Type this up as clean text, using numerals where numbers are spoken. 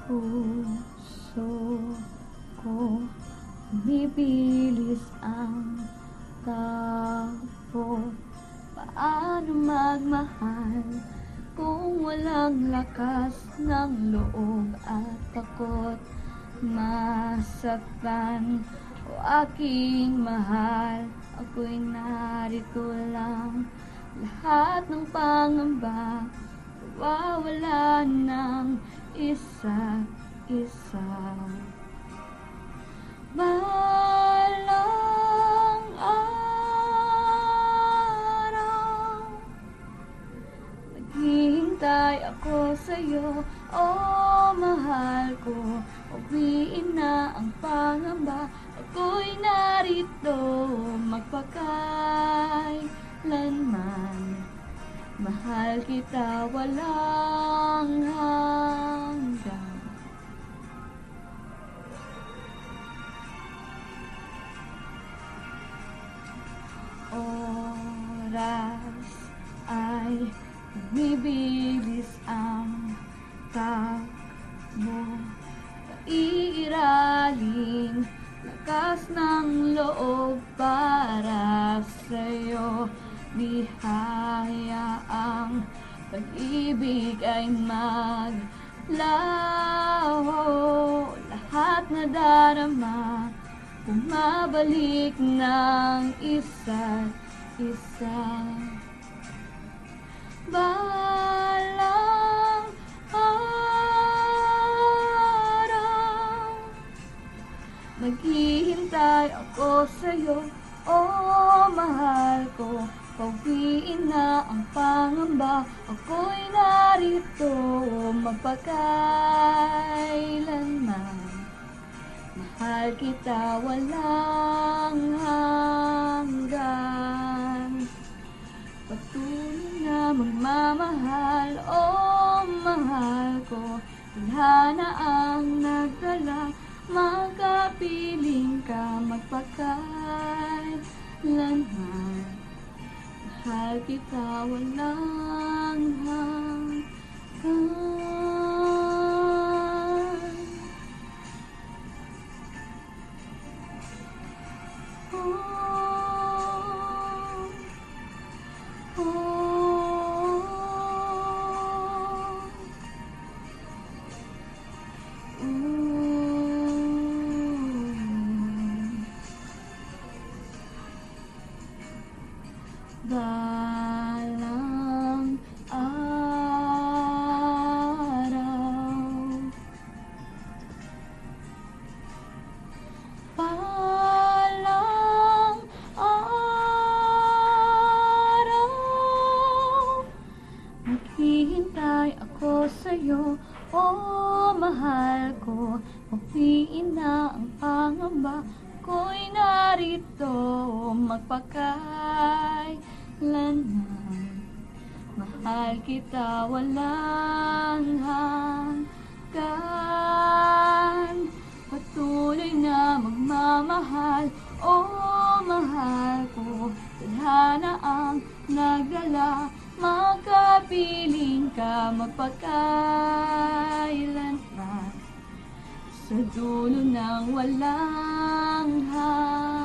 puso ko, bumibilis ang takbo. Paano magmahal kung walang lakas ng loob at takot masaktan? O aking mahal, ako'y narito lang. Lahat ng pangamba wawala ng isa't isa. Balang araw, naghihintay ako sa'yo, oh mahal ko. Uwiin na ang pangamba, ako'y narito magpakailanman. Mahal kita walang hanggan. Oras ay bumibilis ang takbo, iiraling lakas ng loob para sa'yo. Di hayaang pag-ibig ay maglaho. Lahat na darama bumabalik ng isa't isa. Balang araw, maghihintay ako sa'yo, oh mahal ko. Pauwiin na ang pangamba, ako'y narito magpakailanman. Mahal kita walang hanggan. Patuloy na magmamahal, oh mahal ko. Tadhana ang nagdala, magkapiling ka magpakailanman. Mahal kita walang hanggan. Balang araw, balang araw, maghihintay ako sa'yo, oh mahal ko. Pauwiin na ang pangamba, ako'y narito magpakailanman. Mahal kita walang hanggan. Patuloy na magmamahal, oh mahal ko. Tadhana ang nagdala, magkapiling ka magpakailanman. Sa dulo ng walang hanggan.